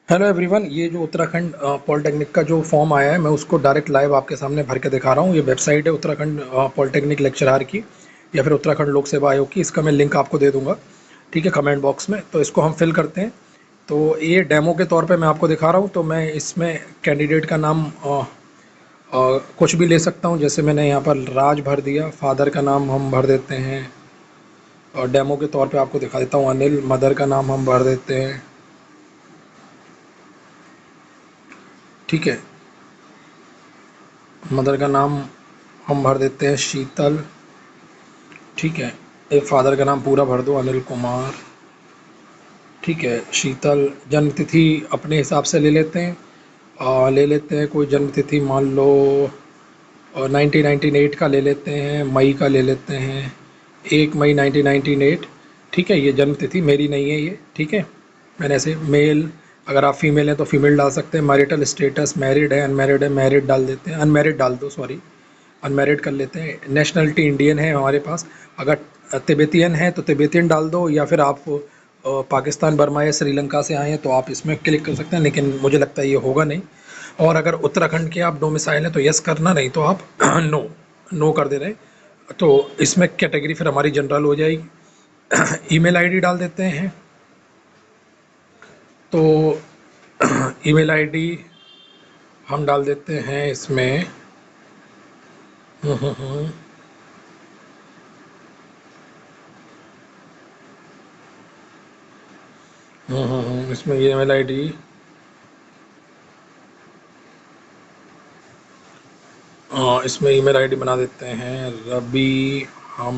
Hello everyone, ये जो Uttarakhand polytechnic का जो फॉर्म आया है मैं उसको डायरेक्ट लाइव आपके सामने भर के दिखा रहा हूँ। ये वेबसाइट है उत्तराखंड पॉलिटेक्निक लेक्चरार की या फिर उत्तराखंड लोक सेवा आयोग की। इसका मैं लिंक आपको दे दूंगा, ठीक है, कमेंट बॉक्स में। तो इसको हम फिल करते हैं। तो ये डेमो के तौर पे मैं आपको दिखा रहा हूँ। तो मैं इसमें कैंडिडेट का नाम कुछ भी ले सकता हूँ। जैसे मैंने यहाँ पर राज भर दिया, फादर का नाम हम भर देते हैं। और डेमो के तौर पे आपको दिखा देता हूँ अनिल, मदर का नाम हम भर देते हैं, ठीक है। मदर का नाम हम भर देते हैं शीतल, ठीक है। एक फादर का नाम पूरा भर दो, अनिल कुमार, ठीक है। शीतल जन्म तिथि अपने हिसाब से ले लेते हैं। ले लेते हैं कोई जन्म तिथि, मान लो 1998 का ले लेते हैं, मई का ले लेते हैं, 1 मई 1998, ठीक है। ये जन्म तिथि मेरी नहीं है ये, ठीक है। मैंने ऐसे मेल, अगर आप फीमेल हैं तो फीमेल डाल सकते हैं। मैरिटल स्टेटस मैरिड है, अनमैरिड है, मैरिड डाल देते हैं, अनमैरिड डाल दो, सॉरी, अनमैरिड कर लेते हैं। नेशनलिटी इंडियन है हमारे पास। अगर तिब्बतियन है तो तिब्बतियन डाल दो, या फिर आप पाकिस्तान, बर्मा या श्रीलंका से आए हैं तो आप इसमें क्लिक कर सकते हैं, लेकिन मुझे लगता है ये होगा नहीं। और अगर उत्तराखंड के आप डोमिसाइल हैं तो यस करना, नहीं तो आप नो, नो कर दे रहे हैं। तो इसमें कैटेगरी फिर हमारी जनरल हो जाएगी। ईमेल आईडी डाल देते हैं। तो ईमेल आईडी हम डाल देते हैं इसमें। इसमें ईमेल आईडी, इसमें ईमेल आईडी बना देते हैं रबी हम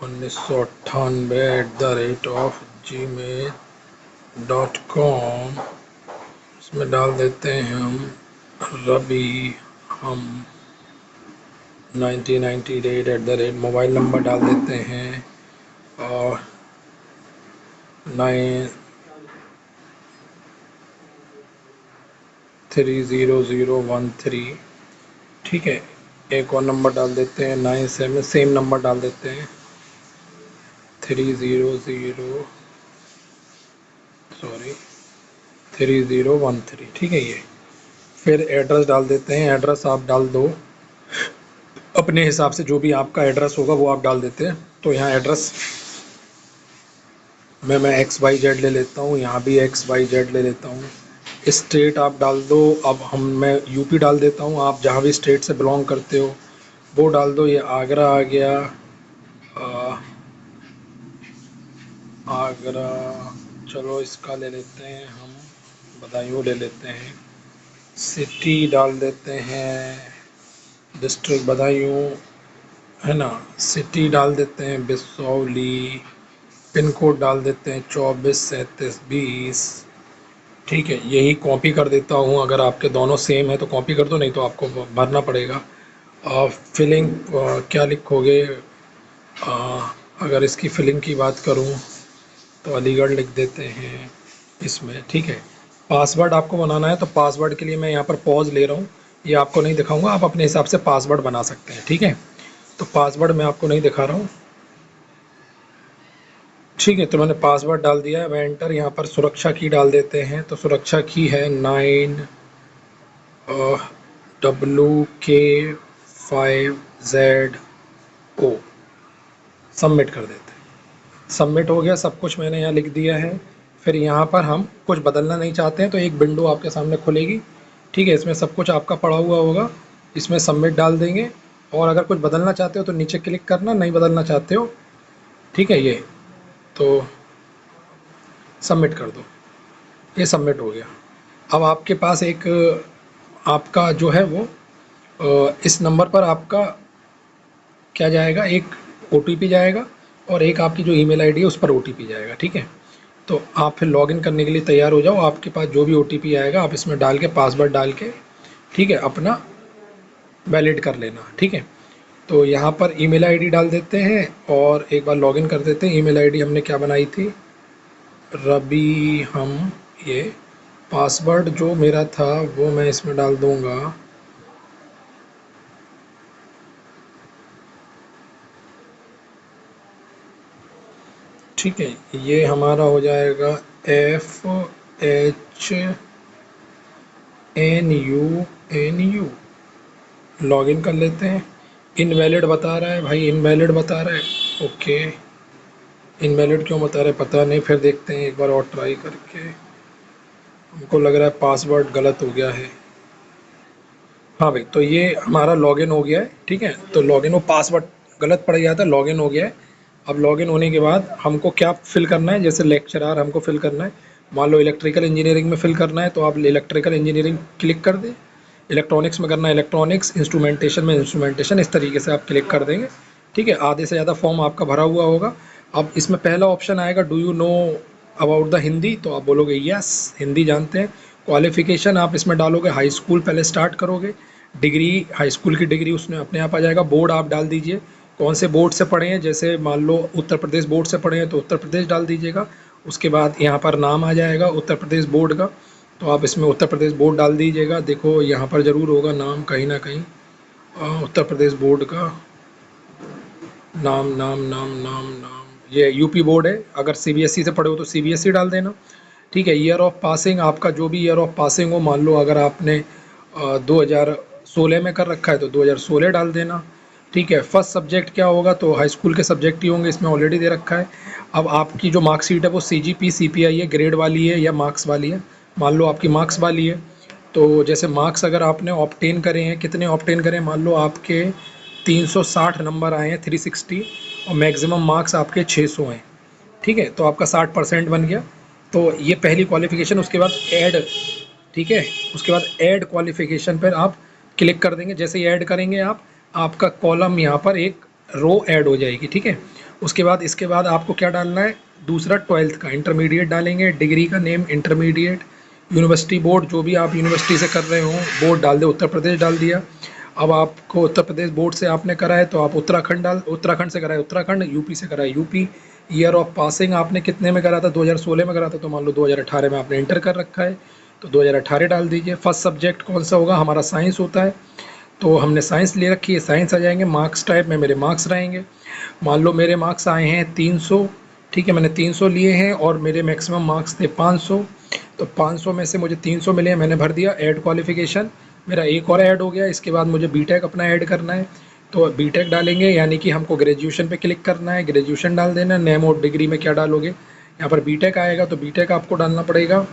1998 @gmail.com। इसमें डाल देते हैं हम रबी हम 1998 मोबाइल नंबर डाल देते हैं और 930013, ठीक है। एक और नंबर डाल देते हैं 97, सेम नंबर डाल देते हैं 300, सॉरी 3013, ठीक है। ये फिर एड्रेस डाल देते हैं। एड्रेस आप डाल दो अपने हिसाब से, जो भी आपका एड्रेस होगा वो आप डाल देते हैं। तो यहाँ एड्रेस में मैं एक्स वाई जेड ले लेता हूँ, यहाँ भी एक्स वाई जेड ले लेता हूँ। स्टेट आप डाल दो। अब मैं यूपी डाल देता हूँ, आप जहाँ भी स्टेट से बिलोंग करते हो वो डाल दो। ये आगरा आ गया, आगरा, चलो इसका ले लेते हैं हम, बदायूं ले लेते हैं। सिटी डाल देते हैं, डिस्ट्रिक्ट बदायूं, है ना। सिटी डाल देते हैं बिसौली, पिन कोड डाल देते हैं 243720, ठीक है। यही कॉपी कर देता हूँ। अगर आपके दोनों सेम है तो कॉपी कर दो, नहीं तो आपको भरना पड़ेगा। फिलिंग क्या लिखोगे? अगर इसकी फिलिंग की बात करूँ तो अलीगढ़ लिख देते हैं इसमें, ठीक है। पासवर्ड आपको बनाना है तो पासवर्ड के लिए मैं यहाँ पर पॉज ले रहा हूँ, ये आपको नहीं दिखाऊंगा, आप अपने हिसाब से पासवर्ड बना सकते हैं, ठीक है। तो पासवर्ड मैं आपको नहीं दिखा रहा हूँ, ठीक है। तो मैंने पासवर्ड डाल दिया है, मैं एंटर। यहाँ पर सुरक्षा की डाल देते हैं। तो सुरक्षा की है 9WK5ZO। सबमिट कर देते हैं। सबमिट हो गया सब कुछ, मैंने यहाँ लिख दिया है। फिर यहाँ पर हम कुछ बदलना नहीं चाहते हैं तो एक विंडो आपके सामने खुलेगी, ठीक है। इसमें सब कुछ आपका पड़ा हुआ होगा, इसमें सबमिट डाल देंगे। और अगर कुछ बदलना चाहते हो तो नीचे क्लिक करना, नहीं बदलना चाहते हो, ठीक है। ये तो सबमिट कर दो, ये सबमिट हो गया। अब आपके पास एक, आपका जो है वो इस नंबर पर आपका क्या जाएगा, एक ओटीपी जाएगा और एक आपकी जो ईमेल आईडी है उस पर ओटीपी जाएगा, ठीक है। तो आप फिर लॉगिन करने के लिए तैयार हो जाओ। आपके पास जो भी ओटीपी आएगा आप इसमें डाल के, पासवर्ड डाल के, ठीक है, अपना वैलिड कर लेना, ठीक है। तो यहाँ पर ईमेल आईडी डाल देते हैं और एक बार लॉगिन कर देते हैं। ईमेल आईडी हमने क्या बनाई थी, रबी हम, ये पासवर्ड जो मेरा था वो मैं इसमें डाल दूंगा, ठीक है। ये हमारा हो जाएगा HNU लॉगिन कर लेते हैं। इनवैलिड बता रहा है भाई, इनवैलिड बता रहा है। ओके, इनवैलिड क्यों बता रहा है पता नहीं, फिर देखते हैं एक बार और ट्राई करके। हमको लग रहा है पासवर्ड गलत हो गया है। हाँ भाई, तो ये हमारा लॉगिन हो गया है। ठीक है, तो लॉगिन, वो पासवर्ड गलत पड़ गया था, लॉगिन हो गया है। अब लॉगिन होने के बाद हमको क्या फिल करना है, जैसे लेक्चरार हमको फिल करना है। मान लो इलेक्ट्रिकल इंजीनियरिंग में फिल करना है तो आप इलेक्ट्रिकल इंजीनियरिंग क्लिक कर दें। इलेक्ट्रॉनिक्स में करना है इलेक्ट्रॉनिक्स, इंस्ट्रूमेंटेशन में इंस्ट्रूमेंटेशन, इस तरीके से आप क्लिक कर देंगे। ठीक है, आधे से ज़्यादा फॉर्म आपका भरा हुआ होगा। अब इसमें पहला ऑप्शन आएगा, do you know about the Hindi, तो आप बोलोगे यस, हिंदी जानते हैं। क्वालिफिकेशन आप इसमें डालोगे हाई स्कूल पहले स्टार्ट करोगे। डिग्री, हाई स्कूल की डिग्री उसमें अपने आप आ जाएगा। बोर्ड आप डाल दीजिए, कौन से बोर्ड से पढ़े हैं, जैसे मान लो उत्तर प्रदेश बोर्ड से पढ़े हैं तो उत्तर प्रदेश डाल दीजिएगा। उसके बाद यहाँ पर नाम आ जाएगा उत्तर प्रदेश बोर्ड का, तो आप इसमें उत्तर प्रदेश बोर्ड डाल दीजिएगा। देखो यहाँ पर ज़रूर होगा नाम कहीं ना कहीं, उत्तर प्रदेश बोर्ड का नाम, नाम ये यूपी बोर्ड है। अगर सीबीएसई से पढ़े हो तो सीबीएसई डाल देना। ठीक है, ईयर ऑफ पासिंग आपका जो भी ईयर ऑफ पासिंग हो, मान लो अगर आपने 2016 में कर रखा है तो 2016 डाल देना। ठीक है, फर्स्ट सब्जेक्ट क्या होगा, तो हाई स्कूल के सब्जेक्ट ही होंगे, इसमें ऑलरेडी दे रखा है। अब आपकी जो मार्कशीट है वो सीजीपी सीपीआई है, ग्रेड वाली है या मार्क्स वाली है। मान लो आपकी मार्क्स वाली है, तो जैसे मार्क्स अगर आपने ऑब्टेन करे हैं, कितने ऑब्टेन करें, मान लो आपके 360 नंबर आए हैं 360, और मैक्सिमम मार्क्स आपके 600 हैं। ठीक है, तो आपका 60% बन गया। तो ये पहली क्वालिफिकेशन। उसके बाद ऐड, ठीक है, उसके बाद ऐड क्वालिफिकेशन पर आप क्लिक कर देंगे। जैसे ही ऐड करेंगे आप, आपका कॉलम यहाँ पर एक रो ऐड हो जाएगी। ठीक है, उसके बाद इसके बाद आपको क्या डालना है, दूसरा 12th का इंटरमीडिएट डालेंगे, डिग्री का नेम इंटरमीडिएट, यूनिवर्सिटी बोर्ड जो भी आप यूनिवर्सिटी से कर रहे हो बोर्ड डाल दे, उत्तर प्रदेश डाल दिया। अब आपको उत्तर प्रदेश बोर्ड से आपने करा है तो आप उत्तराखंड से करा है उत्तराखंड, यूपी से करा है यूपी। ईयर ऑफ पासिंग आपने कितने में करा था, 2016 में करा था, तो मान लो 2018 में आपने इंटर कर रखा है तो 2018 डाल दीजिए। फर्स्ट सब्जेक्ट कौन सा होगा, हमारा साइंस होता है तो हमने साइंस ले रखी है, साइंस आ जाएंगे। मार्क्स टाइप में मेरे मार्क्स रहेंगे, मान लो मेरे मार्क्स आए हैं 300। ठीक है, मैंने 300 लिए हैं और मेरे मैक्सिमम मार्क्स थे 500, तो 500 में से मुझे 300 मिले हैं, मैंने भर दिया। ऐड क्वालिफिकेशन मेरा एक और ऐड हो गया। इसके बाद मुझे बीटेक अपना ऐड करना है, तो बीटेक डालेंगे, यानी कि हमको ग्रेजुएशन पे क्लिक करना है, ग्रेजुएशन डाल देना। नेम और डिग्री में क्या डालोगे, यहाँ पर बीटेक आएगा तो बीटेक आपको डालना पड़ेगा।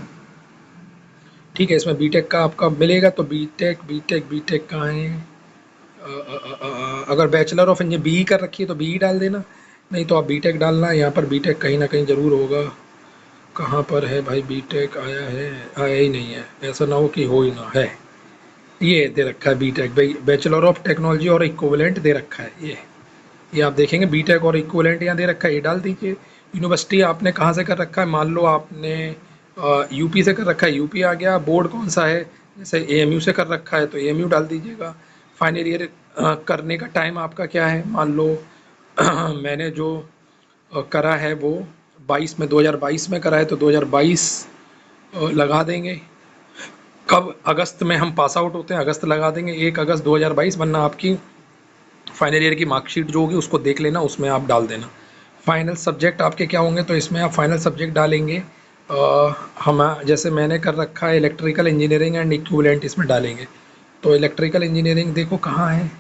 ठीक है, इसमें बीटेक का आपका मिलेगा, तो बीटेक बीटेक बीटेक कहाँ है, अगर बैचलर ऑफ इंजीनियरिंग बी कर रखी है तो बी डाल देना, नहीं तो आप बीटेक डालना। यहाँ पर बीटेक कहीं ना कहीं ज़रूर होगा। कहाँ पर है भाई बीटेक, आया है, आया ही नहीं है, ऐसा ना हो कि हो ही ना है। ये दे रखा है बीटेक, बैचलर ऑफ टेक्नोलॉजी और इक्विवेलेंट दे रखा है। ये आप देखेंगे बीटेक और इक्विवेलेंट यहाँ दे रखा है, ये डाल दीजिए। यूनिवर्सिटी आपने कहाँ से कर रखा है, मान लो आपने यूपी से कर रखा है, यूपी आ गया। बोर्ड कौन सा है, जैसे एएमयू से कर रखा है तो एएमयू डाल दीजिएगा। फाइनल ईयर करने का टाइम आपका क्या है, मान लो मैंने जो करा है वो 22 में, 2022 में करा है तो 2022 लगा देंगे। कब, अगस्त में हम पास आउट होते हैं, अगस्त लगा देंगे, 1 अगस्त 2022, वरना आपकी फाइनल ईयर की मार्कशीट जो होगी उसको देख लेना, उसमें आप डाल देना। फाइनल सब्जेक्ट आपके क्या होंगे, तो इसमें आप फाइनल सब्जेक्ट डालेंगे। हम जैसे मैंने कर रखा है इलेक्ट्रिकल इंजीनियरिंग एंड इक्विवेलेंट, इसमें डालेंगे। तो इलेक्ट्रिकल इंजीनियरिंग देखो कहाँ है,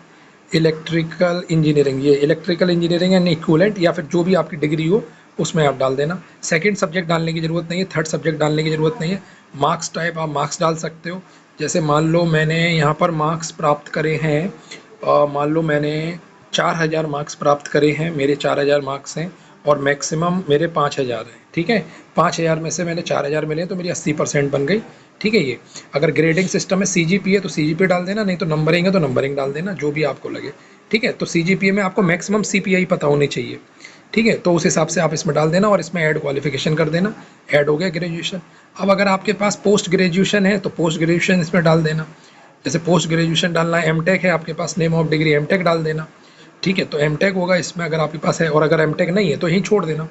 इलेक्ट्रिकल इंजीनियरिंग, ये इलेक्ट्रिकल इंजीनियरिंग एंड इक्विवेलेंट, या फिर जो भी आपकी डिग्री हो उसमें आप डाल देना। सेकंड सब्जेक्ट डालने की ज़रूरत नहीं है, थर्ड सब्जेक्ट डालने की ज़रूरत नहीं है। मार्क्स टाइप आप मार्क्स डाल सकते हो, जैसे मान लो मैंने यहाँ पर मार्क्स प्राप्त करे हैं, मान लो मैंने 4000 मार्क्स प्राप्त करे हैं, मेरे 4000 मार्क्स हैं और मैक्सिमम मेरे 5000 हैं। ठीक है, 5000 में से मैंने 4000 मिले तो मेरी 80% बन गई। ठीक है, ये अगर ग्रेडिंग सिस्टम में सीजीपीए है तो सीजीपीए डाल देना, नहीं तो नंबरिंग है तो नंबरिंग डाल देना, जो भी आपको लगे। ठीक है, तो सीजीपीए में आपको मैक्सिमम सीपीआई पता होनी चाहिए। ठीक है, तो उस हिसाब से आप इसमें डाल देना और इसमें ऐड क्वालिफिकेशन कर देना। ऐड हो गया ग्रेजुएशन। अब अगर आपके पास पोस्ट ग्रेजुएशन है तो पोस्ट ग्रेजुएशन इसमें डाल देना। जैसे पोस्ट ग्रेजुएशन डालना है, एमटेक है आपके पास, नेम ऑफ डिग्री एमटेक डाल देना। ठीक है, तो एमटेक होगा इसमें अगर आपके पास है, और अगर एमटेक नहीं है तो यहीं छोड़ देना।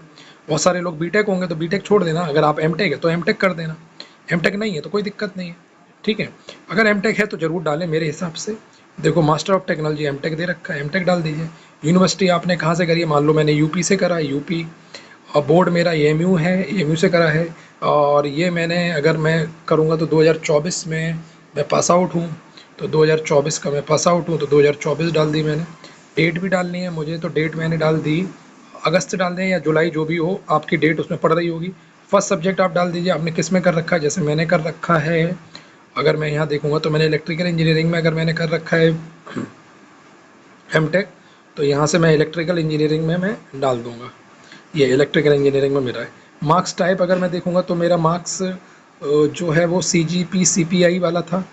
बहुत सारे लोग बीटेक होंगे तो बीटेक छोड़ देना, अगर आप एमटेक है तो एमटेक कर देना, एमटेक नहीं है तो कोई दिक्कत नहीं है। ठीक है, अगर एमटेक है तो ज़रूर डालें मेरे हिसाब से। देखो मास्टर ऑफ टेक्नोलॉजी एमटेक दे रखा है, एमटेक डाल दीजिए। यूनिवर्सिटी आपने कहाँ से करी है, मान लो मैंने यूपी से करा है, यूपी, और बोर्ड मेरा एएमयू है, एएमयू से करा है। और ये मैंने अगर मैं करूँगा तो 2024 में मैं पास आउट हूँ, तो 2024 का मैं पास आउट हूँ, तो 2024 डाल दी मैंने। डेट भी डालनी है मुझे, तो डेट मैंने डाल दी, अगस्त डाल दें या जुलाई, जो भी हो आपकी डेट उसमें पड़ रही होगी। फर्स्ट सब्जेक्ट आप डाल दीजिए आपने किस में कर रखा है। जैसे मैंने कर रखा है, अगर मैं यहाँ देखूँगा तो मैंने इलेक्ट्रिकल इंजीनियरिंग में अगर मैंने कर रखा है एमटेक, तो यहाँ से मैं इलेक्ट्रिकल इंजीनियरिंग में मैं डाल दूँगा। ये इलेक्ट्रिकल इंजीनियरिंग में मेरा है। मार्क्स टाइप अगर मैं देखूँगा तो मेरा मार्क्स जो है वो सीजीपी सीपीआई वाला था।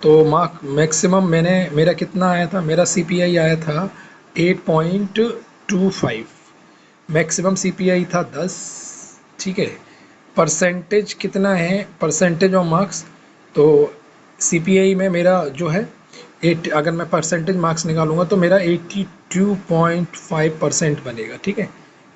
तो मार्क मैक्सिमम मैंने, मेरा कितना आया था, मेरा सीपीआई आया था 8.25, मैक्सिमम सीपीआई था 10। ठीक है, परसेंटेज कितना है, परसेंटेज ऑफ मार्क्स, तो सीपीआई में मेरा जो है 8, अगर मैं परसेंटेज मार्क्स निकालूंगा तो मेरा 82.5% बनेगा। ठीक है,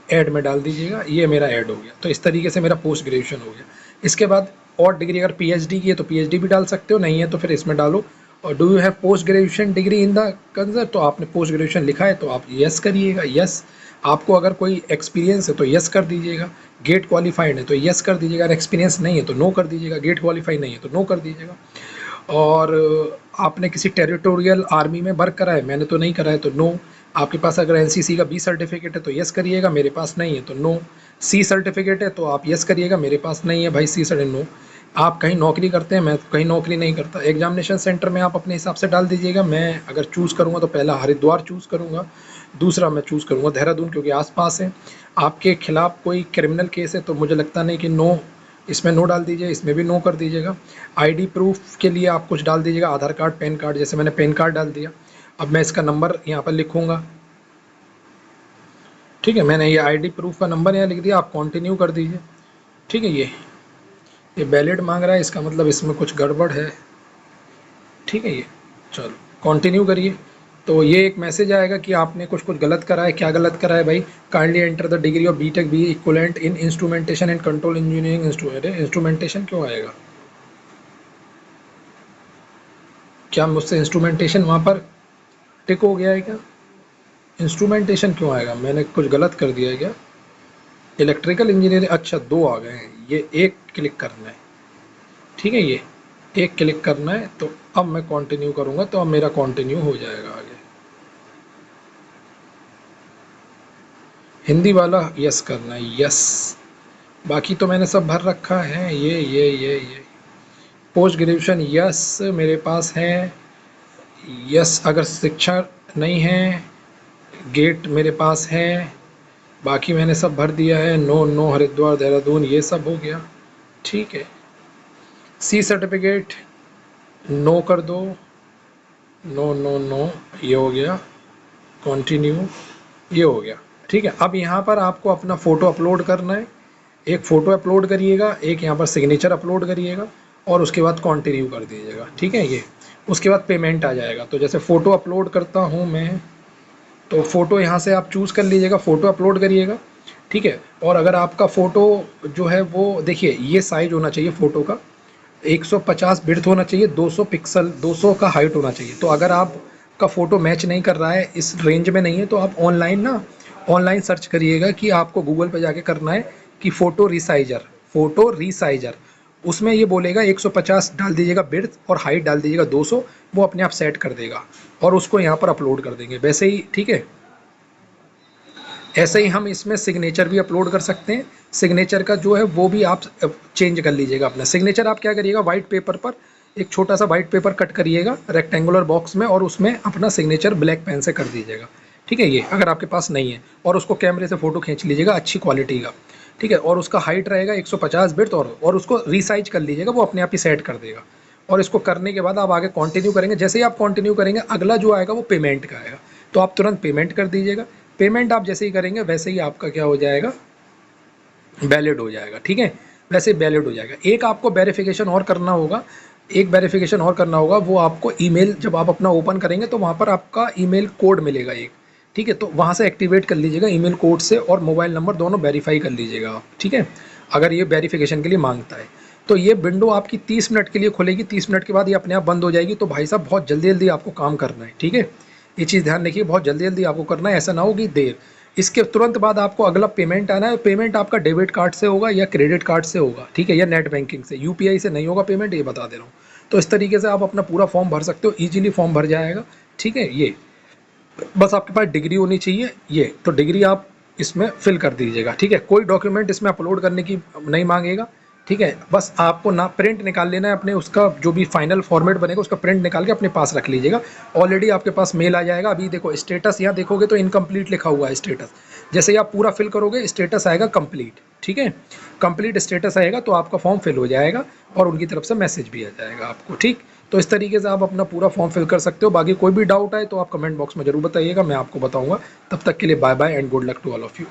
ऐड में डाल दीजिएगा, ये मेरा ऐड हो गया। तो इस तरीके से मेरा पोस्ट ग्रेजुएशन हो गया। इसके बाद और डिग्री अगर पीएचडी की है तो पीएचडी भी डाल सकते हो, नहीं है तो फिर इसमें डालो। और do you have post graduation degree in the concern, तो आपने पोस्ट ग्रेजुएशन लिखा है तो आप यस करिएगा, यस। आपको अगर कोई एक्सपीरियंस है तो यस कर दीजिएगा, गेट क्वालिफाइड है तो यस कर दीजिएगा, अगर एक्सपीरियंस नहीं है तो नो कर दीजिएगा, गेट क्वालिफाइड नहीं है तो नो कर दीजिएगा। और आपने किसी टेरिटोरियल आर्मी में वर्क करा है, मैंने तो नहीं करा है तो नो। आपके पास अगर एनसीसी का बी सर्टिफिकेट है तो यस करिएगा, मेरे पास नहीं है तो नो। सी सर्टिफिकेट है तो आप यस करिएगा, मेरे पास नहीं है भाई सी सर्टिफिकेट, नो। आप कहीं नौकरी करते हैं, मैं तो कहीं नौकरी नहीं करता। एग्जामिनेशन सेंटर में आप अपने हिसाब से डाल दीजिएगा। मैं अगर चूज़ करूँगा तो पहला हरिद्वार चूज़ करूँगा, दूसरा मैं चूज़ करूँगा देहरादून, क्योंकि आसपास है। आपके खिलाफ कोई क्रिमिनल केस है तो मुझे लगता नहीं कि नो, इसमें नो डाल दीजिए, इसमें भी नो कर दीजिएगा। आईडी प्रूफ के लिए आप कुछ डाल दीजिएगा, आधार कार्ड, पैन कार्ड, जैसे मैंने पैन कार्ड डाल दिया। अब मैं इसका नंबर यहाँ पर लिखूँगा। ठीक है, मैंने ये आईडी प्रूफ का नंबर यहाँ लिख दिया, आप कंटिन्यू कर दीजिए। ठीक है, ये वैलिड मांग रहा है, इसका मतलब इसमें कुछ गड़बड़ है। ठीक है, ये चलो कंटिन्यू करिए। तो ये एक मैसेज आएगा कि आपने कुछ कुछ गलत करा है। क्या गलत करा है भाई, kindly enter the degree of BTech B equivalent in instrumentation and control engineering instrument. Instrumentation क्यों आएगा, क्या मुझसे इंस्ट्रूमेंटेशन वहाँ पर टिक हो गया है क्या, इंस्ट्रूमेंटेशन क्यों आएगा, मैंने कुछ गलत कर दिया है क्या। इलेक्ट्रिकल इंजीनियरिंग, अच्छा 2 आ गए हैं, ये एक क्लिक करना है। ठीक है, ये एक क्लिक करना है। तो अब मैं कंटिन्यू करूँगा तो अब मेरा कंटिन्यू हो जाएगा आगे। हिंदी वाला यस करना है, यस। बाकी तो मैंने सब भर रखा है, ये पोस्ट ग्रेजुएशन यस मेरे पास है, यस। अगर शिक्षा नहीं है, गेट मेरे पास है, बाकी मैंने सब भर दिया है। नो नो हरिद्वार देहरादून ये सब हो गया। ठीक है, सी सर्टिफिकेट नो कर दो, नो नो नो, ये हो गया। कंटिन्यू, ये हो गया। ठीक है, अब यहाँ पर आपको अपना फ़ोटो अपलोड करना है। एक फ़ोटो अपलोड करिएगा, एक यहाँ पर सिग्नेचर अपलोड करिएगा, और उसके बाद कंटिन्यू कर दीजिएगा। ठीक है, ये उसके बाद पेमेंट आ जाएगा। तो जैसे फ़ोटो अपलोड करता हूँ मैं, तो फ़ोटो यहाँ से आप चूज़ कर लीजिएगा, फ़ोटो अपलोड करिएगा। ठीक है, और अगर आपका फ़ोटो जो है वो देखिए, ये साइज़ होना चाहिए फ़ोटो का 150 विड्थ होना चाहिए, 200 पिक्सल, 200 का हाइट होना चाहिए। तो अगर आपका फ़ोटो मैच नहीं कर रहा है, इस रेंज में नहीं है, तो आप ऑनलाइन सर्च करिएगा कि आपको गूगल पे जाके करना है कि फ़ोटो रीसाइजर, उसमें ये बोलेगा 150 डाल दीजिएगा विड्थ और हाइट डाल दीजिएगा 200, वो अपने आप सेट कर देगा और उसको यहाँ पर अपलोड कर देंगे वैसे ही। ठीक है, ऐसे ही हम इसमें सिग्नेचर भी अपलोड कर सकते हैं। सिग्नेचर का जो है वो भी आप चेंज कर लीजिएगा अपना सिग्नेचर। आप क्या करिएगा, वाइट पेपर पर एक छोटा सा वाइट पेपर कट करिएगा रेक्टेंगुलर बॉक्स में, और उसमें अपना सिग्नेचर ब्लैक पेन से कर दीजिएगा। ठीक है, ये अगर आपके पास नहीं है, और उसको कैमरे से फ़ोटो खींच लीजिएगा अच्छी क्वालिटी का। ठीक है, और उसका हाइट रहेगा 150 विड्थ, और उसको रीसाइज कर लीजिएगा, वो अपने आप ही सेट कर देगा। और इसको करने के बाद आप आगे कंटिन्यू करेंगे। जैसे ही आप कंटिन्यू करेंगे, अगला जो आएगा वो पेमेंट का आएगा, तो आप तुरंत पेमेंट कर दीजिएगा। पेमेंट आप जैसे ही करेंगे वैसे ही आपका क्या हो जाएगा, वैलिड हो जाएगा। ठीक है, वैसे वैलिड हो जाएगा। एक आपको वेरिफिकेशन और करना होगा, वो आपको ईमेल जब आप अपना ओपन करेंगे तो वहाँ पर आपका ईमेल कोड मिलेगा एक। ठीक है, तो वहाँ से एक्टिवेट कर लीजिएगा ईमेल कोड से, और मोबाइल नंबर दोनों वेरीफाई कर लीजिएगा आप। ठीक है, अगर ये वेरिफिकेशन के लिए मांगता है तो ये विंडो आपकी 30 मिनट के लिए खुलेगी, 30 मिनट के बाद ये अपने आप बंद हो जाएगी। तो भाई साहब बहुत जल्दी जल्दी आपको काम करना है। ठीक है, ये चीज़ ध्यान रखिए, बहुत जल्दी जल्दी आपको करना है, ऐसा ना हो कि देर। इसके तुरंत बाद आपको अगला पेमेंट आना है। पेमेंट आपका डेबिट कार्ड से होगा या क्रेडिट कार्ड से होगा, ठीक है, या नेट बैंकिंग से, यूपीआई से नहीं होगा पेमेंट, ये बता दे रहा हूँ। तो इस तरीके से आप अपना पूरा फॉर्म भर सकते हो, ईजिली फॉर्म भर जाएगा, ठीक है। ये बस आपके पास डिग्री होनी चाहिए, ये तो डिग्री आप इसमें फिल कर दीजिएगा, ठीक है। कोई डॉक्यूमेंट इसमें अपलोड करने की नहीं मांगेगा, ठीक है। बस आपको ना प्रिंट निकाल लेना है अपने, उसका जो भी फाइनल फॉर्मेट बनेगा उसका प्रिंट निकाल के अपने पास रख लीजिएगा। ऑलरेडी आपके पास मेल आ जाएगा। अभी देखो स्टेटस यहाँ देखोगे तो इनकम्प्लीट लिखा हुआ है स्टेटस। जैसे ही आप पूरा फिल करोगे स्टेटस आएगा कंप्लीट, ठीक है। कंप्लीट स्टेटस आएगा तो आपका फॉर्म फिल हो जाएगा और उनकी तरफ से मैसेज भी आ जाएगा आपको, ठीक। तो इस तरीके से आप अपना पूरा फॉर्म फिल कर सकते हो। बाकी कोई भी डाउट आए तो आप कमेंट बॉक्स में जरूर बताइएगा, मैं आपको बताऊंगा। तब तक के लिए bye bye and good luck to all of you.